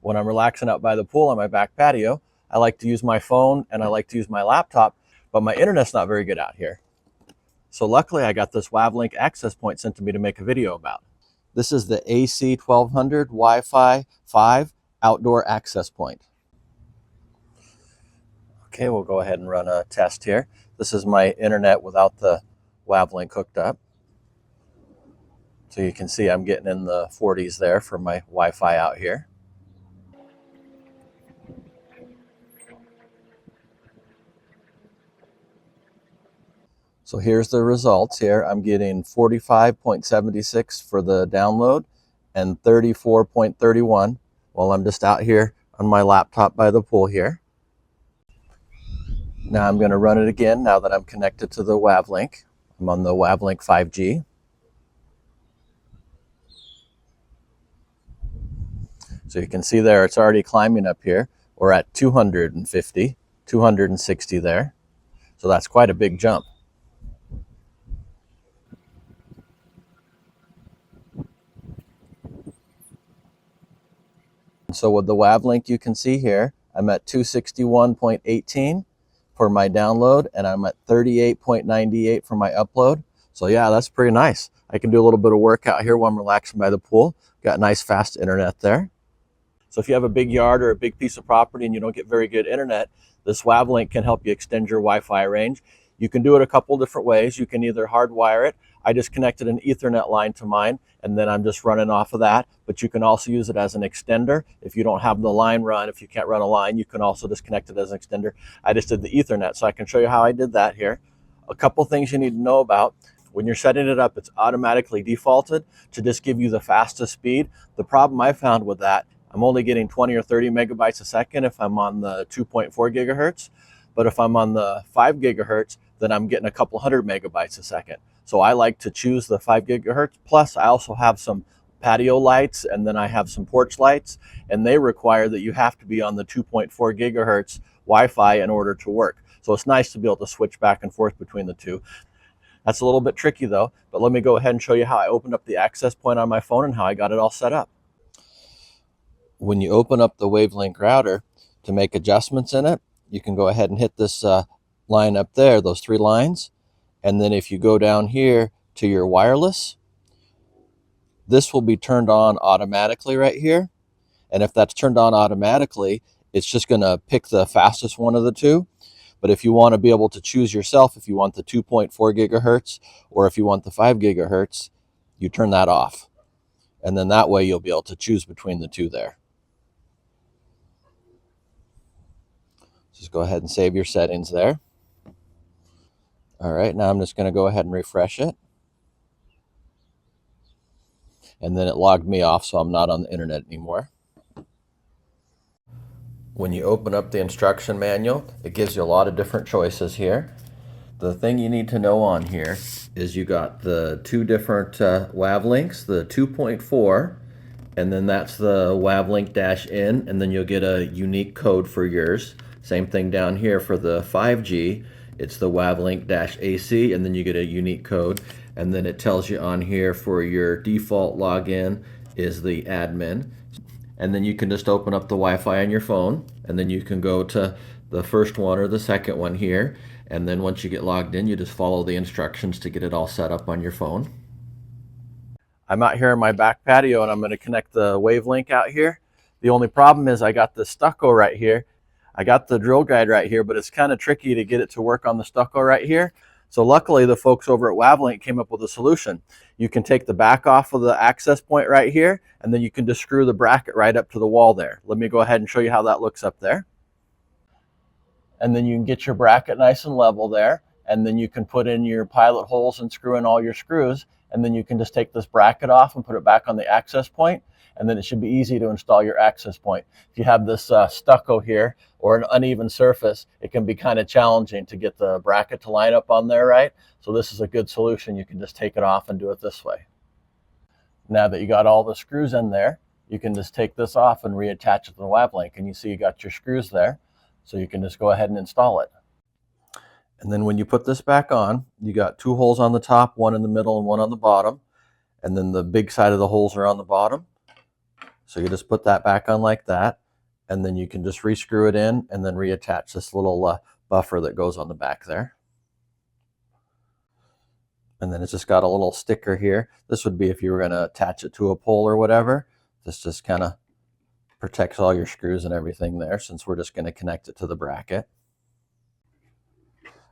When I'm relaxing out by the pool on my back patio, I like to use my phone and I like to use my laptop, but my internet's not very good out here. So luckily I got this WAVLINK access point sent to me to make a video about. This is the AC1200 Wi-Fi 5 outdoor access point. Okay, we'll go ahead and run a test here. This is my internet without the WAVLINK hooked up. So you can see I'm getting in the 40s there for my Wi-Fi out here. So here's the results here. I'm getting 45.76 for the download and 34.31 while I'm just out here on my laptop by the pool here. Now I'm going to run it again now that I'm connected to the WAVLINK. I'm on the WAVLINK 5G. So you can see there it's already climbing up here. We're at 250, 260 there. So that's quite a big jump. So with the WAVLINK, you can see here, I'm at 261.18 for my download, and I'm at 38.98 for my upload. So yeah, that's pretty nice. I can do a little bit of work out here while I'm relaxing by the pool. Got nice fast internet there. So if you have a big yard or a big piece of property and you don't get very good internet, this WAVLINK can help you extend your Wi-Fi range. You can do it a couple different ways. You can either hardwire it. I just connected an Ethernet line to mine, and then I'm just running off of that. But you can also use it as an extender. If you don't have the line run, if you can't run a line, you can also just connect it as an extender. I just did the Ethernet, so I can show you how I did that here. A couple things you need to know about. When you're setting it up, it's automatically defaulted to just give you the fastest speed. The problem I found with that, I'm only getting 20 or 30 megabytes a second if I'm on the 2.4 gigahertz. But if I'm on the 5 gigahertz, then I'm getting a couple hundred megabytes a second. So I like to choose the 5 gigahertz. Plus, I also have some patio lights, and then I have some porch lights, and they require that you have to be on the 2.4 gigahertz Wi-Fi in order to work. So it's nice to be able to switch back and forth between the two. That's a little bit tricky though, but let me go ahead and show you how I opened up the access point on my phone and how I got it all set up. When you open up the WAVLINK router to make adjustments in it, you can go ahead and hit this line up there, those 3 lines. And then if you go down here to your wireless, this will be turned on automatically right here. And if that's turned on automatically, it's just going to pick the fastest one of the two. But if you want to be able to choose yourself, if you want the 2.4 gigahertz or if you want the 5 gigahertz, you turn that off. And then that way you'll be able to choose between the two there. Just go ahead and save your settings there. All right, now I'm just going to go ahead and refresh it. And then it logged me off, so I'm not on the internet anymore. When you open up the instruction manual, it gives you a lot of different choices here. The thing you need to know on here is you got the 2 different WAVLINKs, the 2.4, and then that's the WAVLINK-in, and then you'll get a unique code for yours. Same thing down here for the 5G. It's the WAVLINK-AC, and then you get a unique code. And then it tells you on here for your default login is the admin. And then you can just open up the Wi-Fi on your phone, and then you can go to the first one or the second one here. And then once you get logged in, you just follow the instructions to get it all set up on your phone. I'm out here in my back patio, and I'm going to connect the WAVLINK out here. The only problem is I got the stucco right here. I got the drill guide right here, but it's kind of tricky to get it to work on the stucco right here. So luckily the folks over at WAVLINK came up with a solution. You can take the back off of the access point right here, and then you can just screw the bracket right up to the wall there. Let me go ahead and show you how that looks up there. And then you can get your bracket nice and level there, and then you can put in your pilot holes and screw in all your screws, and then you can just take this bracket off and put it back on the access point, and then it should be easy to install your access point. If you have this stucco here or an uneven surface, it can be kind of challenging to get the bracket to line up on there right. So this is a good solution. You can just take it off and do it this way. Now that you got all the screws in there, you can just take this off and reattach it to the WAVLINK, and you see you got your screws there. So you can just go ahead and install it. And then when you put this back on, you got 2 holes on the top, 1 in the middle and 1 on the bottom. And then the big side of the holes are on the bottom. So you just put that back on like that, and then you can just rescrew it in and then reattach this little buffer that goes on the back there. And then it's just got a little sticker here. This would be if you were going to attach it to a pole or whatever. This just kind of protects all your screws and everything there, since we're just going to connect it to the bracket.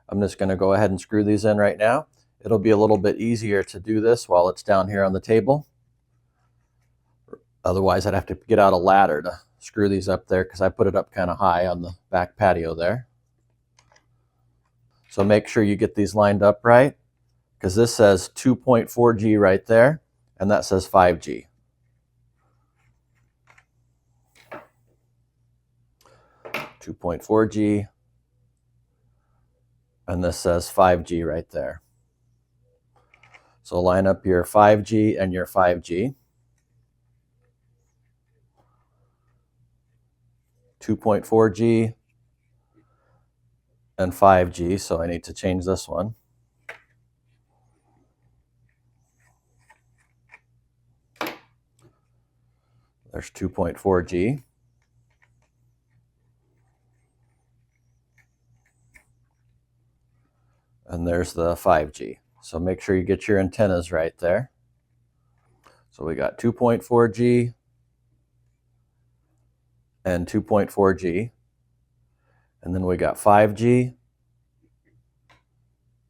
I'm just going to go ahead and screw these in right now. It'll be a little bit easier to do this while it's down here on the table. Otherwise, I'd have to get out a ladder to screw these up there, because I put it up kind of high on the back patio there. So make sure you get these lined up right, because this says 2.4G right there, and that says 5G. .4G, and this says 5G right there. So line up your 5G and your 5G. 2.4G and 5G, so I need to change this one. There's 2.4G. And there's the 5G. So make sure you get your antennas right there. So we got 2.4G and 2.4G. And then we got 5G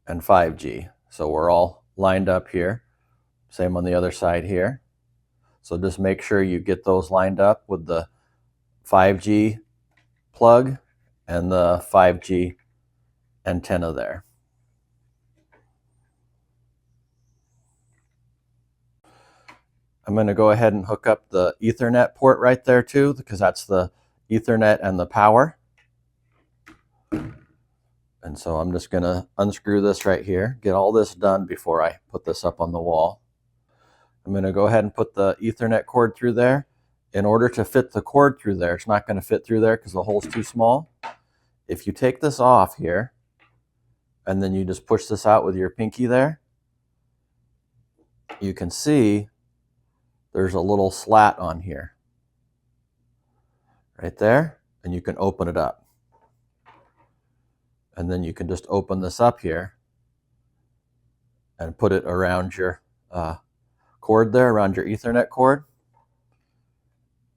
and 5G. So we're all lined up here. Same on the other side here. So just make sure you get those lined up with the 5G plug and the 5G antenna there. I'm going to go ahead and hook up the Ethernet port right there too, because that's the Ethernet and the power. And so I'm just going to unscrew this right here, get all this done before I put this up on the wall. I'm going to go ahead and put the Ethernet cord through there. In order to fit the cord through there, it's not going to fit through there because the hole's too small. If you take this off here, and then you just push this out with your pinky there, you can see there's a little slat on here. Right there, and you can open it up. And then you can just open this up here and put it around your cord there, around your Ethernet cord.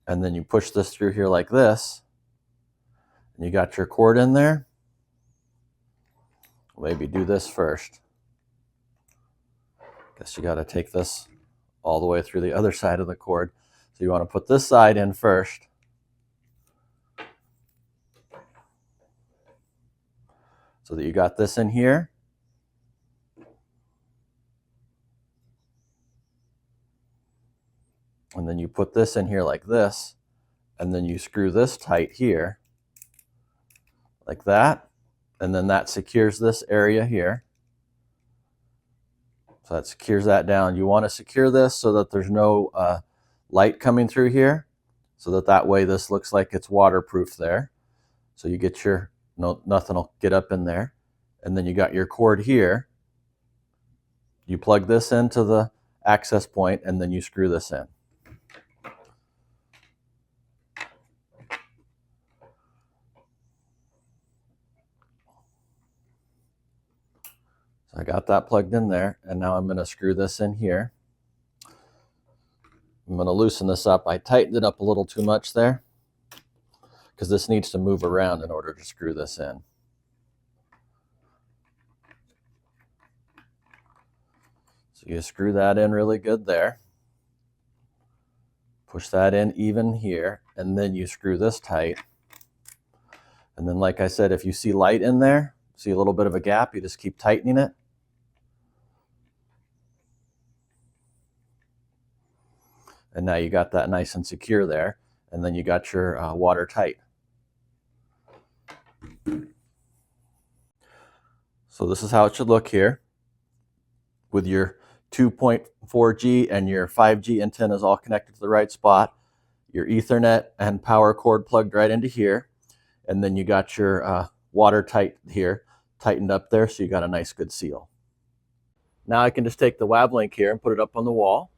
And then you push this through here like this, and you got your cord in there. Maybe do this first. Guess you got to take this all the way through the other side of the cord. So you want to put this side in first. So that you got this in here. And then you put this in here like this, and then you screw this tight here, like that, and then that secures this area here. So that secures that down. You want to secure this so that there's no light coming through here, so that way this looks like it's waterproof there. So you get your, nothing will get up in there. And then you got your cord here. You plug this into the access point, and then you screw this in. So I got that plugged in there, and now I'm going to screw this in here. I'm going to loosen this up. I tightened it up a little too much there, because this needs to move around in order to screw this in. So you screw that in really good there. Push that in even here, and then you screw this tight. And then, like I said, if you see light in there, see a little bit of a gap, you just keep tightening it. And now you got that nice and secure there. And then you got your watertight. So this is how it should look here, with your 2.4G and your 5G antennas all connected to the right spot, your Ethernet and power cord plugged right into here, and then you got your watertight here, tightened up there, so you got a nice good seal. Now I can just take the WAVLINK here and put it up on the wall.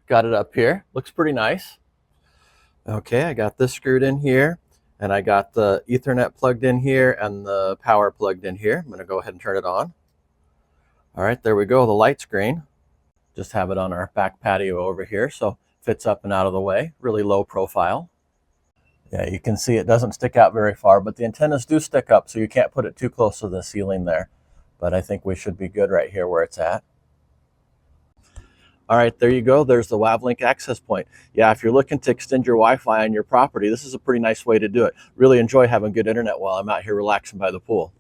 got it up here. Looks pretty nice. Okay, I got this screwed in here, and I got the Ethernet plugged in here and the power plugged in here. I'm going to go ahead and turn it on. All right, there we go, the light screen. Just have it on our back patio over here, so fits up and out of the way, really low profile. Yeah, you can see it doesn't stick out very far, but the antennas do stick up, so you can't put it too close to the ceiling there. But I think we should be good right here where it's at. All right, there you go. There's the WAVLINK access point. Yeah, if you're looking to extend your Wi-Fi on your property, this is a pretty nice way to do it. Really enjoy having good internet while I'm out here relaxing by the pool.